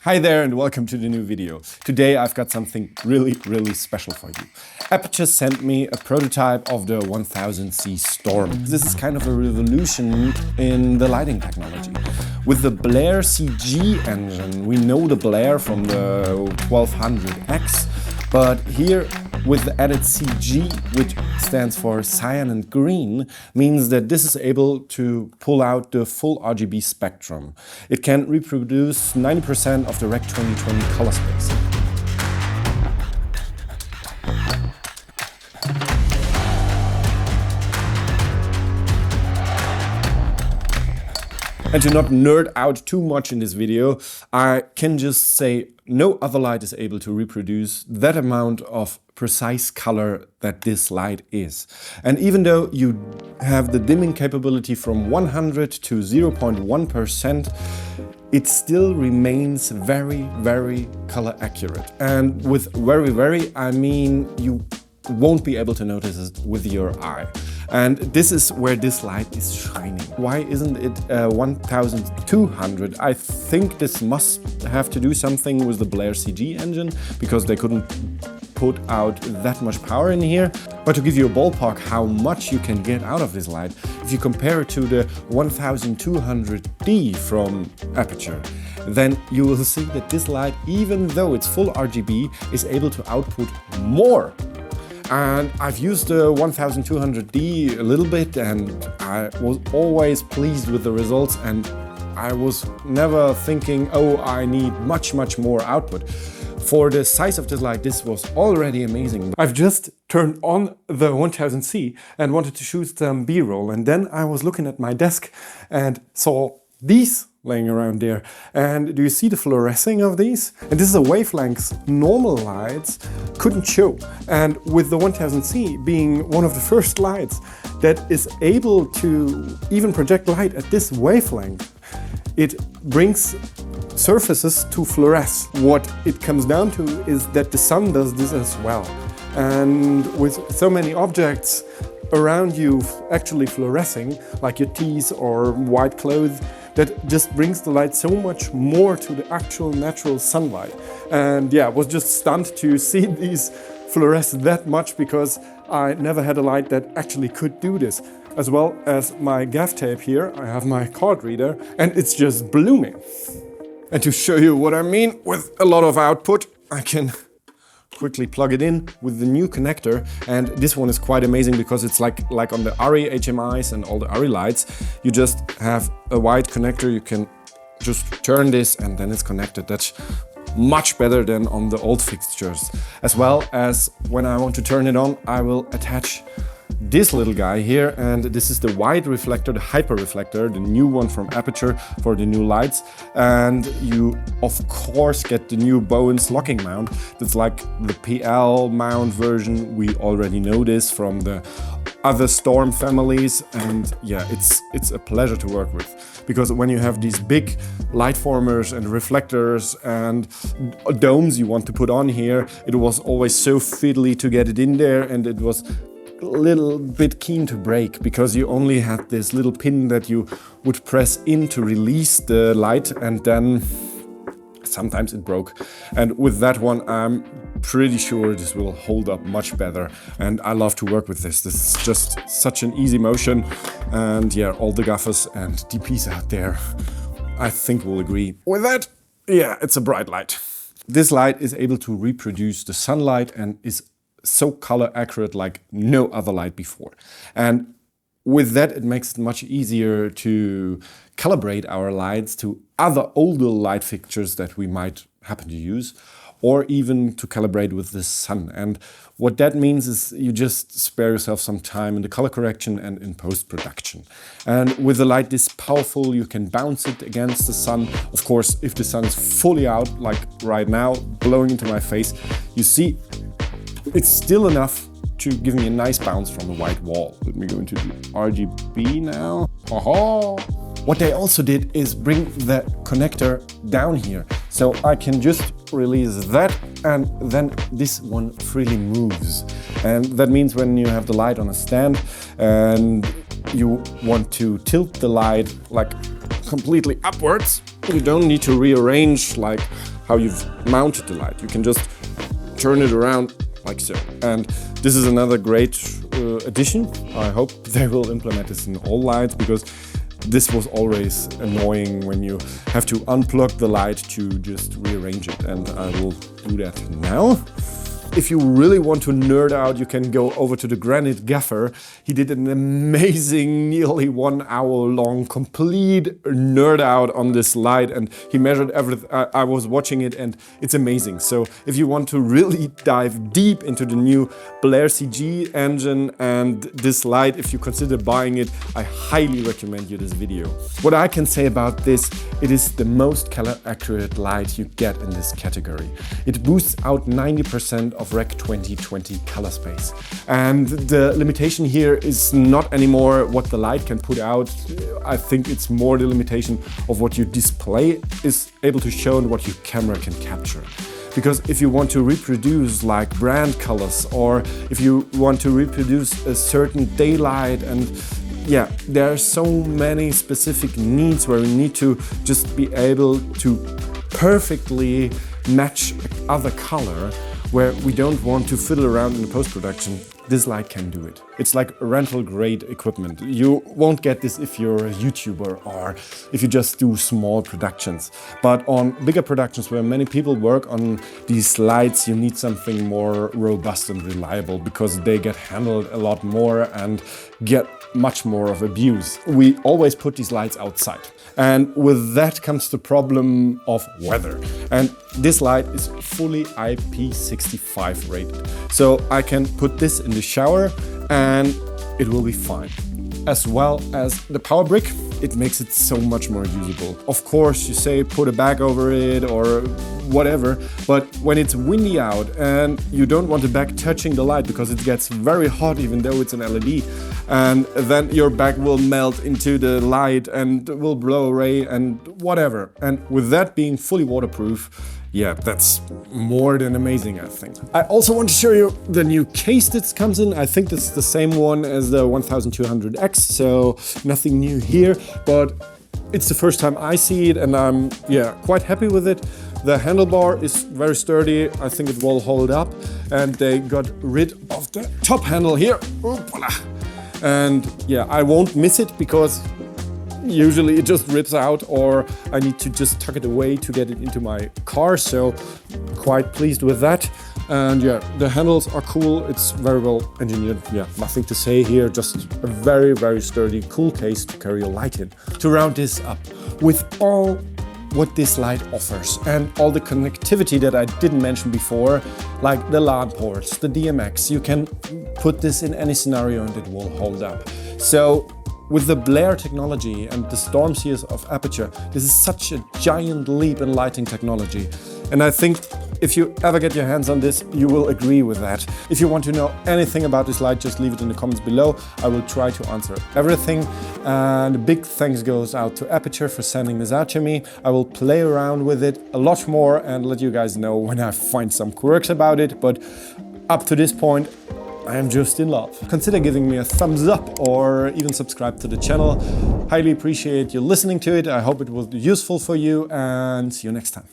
Hi there and welcome to the new video. Today I've got something really special for you. Aputure sent me a prototype of the 1000C Storm. This is kind of a revolution in the lighting technology. With the BLAIR-CG engine, we know the Blair from the 1200X, but here with the added CG, which stands for cyan and green, means that this is able to pull out the full RGB spectrum. It can reproduce 90% of the Rec 2020 color space. And to not nerd out too much in this video, I can just say no other light is able to reproduce that amount of precise color that this light is. And even though you have the dimming capability from 100 to 0.1%, it still remains very color accurate. And with very, I mean you won't be able to notice it with your eye. And this is where this light is shining. Why isn't it 1200? I think this must have to do something with the BLAIR-CG engine, because they couldn't put out that much power in here. But to give you a ballpark how much you can get out of this light, if you compare it to the 1200D from Aputure, then you will see that this light, even though it's full RGB, is able to output more. And I've used the 1200D a little bit and I was always pleased with the results, and I was never thinking, oh, I need much more output. For the size of this light, this was already amazing. I've just turned on the 1000C and wanted to shoot some B-roll, and then I was looking at my desk and saw these laying around there. And do you see the fluorescing of these? And this is a wavelengths normal lights couldn't show. And with the 1000C being one of the first lights that is able to even project light at this wavelength, it brings surfaces to fluoresce. What it comes down to is that the sun does this as well. And with so many objects around you actually fluorescing, like your teeth or white clothes, that just brings the light so much more to the actual natural sunlight. And yeah, I was just stunned to see these fluoresce that much, because I never had a light that actually could do this. As well as my gaff tape here, I have my card reader, and it's just blooming. And to show you what I mean with a lot of output, I can quickly plug it in with the new connector. And this one is quite amazing, because it's like on the ARRI HMIs and all the ARRI lights, you just have a white connector. You can just turn this and then it's connected. That's much better than on the old fixtures. As well as when I want to turn it on, I will attach this little guy here, and this is the wide reflector, the hyper reflector, the new one from Aputure for the new lights. And you of course get the new Bowens locking mount. That's like the PL mount version. We already know this from the other Storm families, and yeah, it's a pleasure to work with, because when you have these big light formers and reflectors and domes you want to put on here, it was always so fiddly to get it in there, and it was a little bit keen to break, because you only had this little pin that you would press in to release the light, and then sometimes it broke. And with that one, I'm pretty sure this will hold up much better, and I love to work with this. This is just such an easy motion, and yeah, all the gaffers and DPs out there, I think, will agree with that. Yeah, it's a bright light. This light is able to reproduce the sunlight and is so color accurate like no other light before. And with that, it makes it much easier to calibrate our lights to other older light fixtures that we might happen to use, or even to calibrate with the sun. And what that means is you just spare yourself some time in the color correction and in post-production. And with a light this powerful, you can bounce it against the sun. Of course, if the sun is fully out, like right now, blowing into my face, you see it's still enough to give me a nice bounce from the white wall. Let me go into the RGB now. Aha! What they also did is bring the connector down here. So I can just release that, and then this one freely moves. And that means when you have the light on a stand and you want to tilt the light like completely upwards, You don't need to rearrange like how you've mounted the light. You can just turn it around like so. And this is another great addition. I hope they will implement this in all lights, because this was always annoying when you have to unplug the light to just rearrange it, and I will do that now. If you really want to nerd out, you can go over to the Granite Gaffer. He did an amazing, nearly 1 hour long, complete nerd out on this light, and he measured everything. I was watching it and it's amazing. So if you want to really dive deep into the new BLAIR-CG engine and this light, if you consider buying it, I highly recommend you this video. What I can say about this, it is the most color accurate light you get in this category. It boosts out 90% of Rec 2020 color space. And the limitation here is not anymore what the light can put out. I think it's more the limitation of what your display is able to show and what your camera can capture. Because if you want to reproduce like brand colors, or if you want to reproduce a certain daylight, and yeah, there are so many specific needs where we need to just be able to perfectly match other color, where we don't want to fiddle around in the post-production. This light can do it. It's like rental grade equipment. You won't get this if you're a YouTuber or if you just do small productions. But on bigger productions where many people work on these lights, you need something more robust and reliable, because they get handled a lot more and get much more of abuse. We always put these lights outside. And with that comes the problem of weather. And this light is fully IP65 rated. So I can put this in the shower and it will be fine. As well as the power brick, it makes it so much more usable. Of course, you say put a bag over it or whatever, but when it's windy out and you don't want the bag touching the light because it gets very hot even though it's an LED, and then your bag will melt into the light and will blow away and whatever. And with that being fully waterproof, yeah, that's more than amazing, I think. I also want to show you the new case that comes in. I think that's the same one as the 1200X, so nothing new here, but it's the first time I see it and I'm quite happy with it. The handlebar is very sturdy. I think it will hold up, and they got rid of the top handle here. And yeah, I won't miss it because usually it just rips out, or I need to just tuck it away to get it into my car, so quite pleased with that. And yeah, the handles are cool, it's very well engineered. Yeah, nothing to say here, just a very, very sturdy, cool case to carry a light in. To round this up, with all what this light offers and all the connectivity that I didn't mention before, like the LAN ports, the DMX, you can put this in any scenario and it will hold up. So with the BLAIR technology and the STORM series of Aputure, this is such a giant leap in lighting technology. And I think if you ever get your hands on this, you will agree with that. If you want to know anything about this light, just leave it in the comments below. I will try to answer everything. And a big thanks goes out to Aputure for sending this out to me. I will play around with it a lot more and let you guys know when I find some quirks about it. But up to this point, I am just in love. Consider giving me a thumbs up or even subscribe to the channel. Highly appreciate you listening to it. I hope it was useful for you, and see you next time.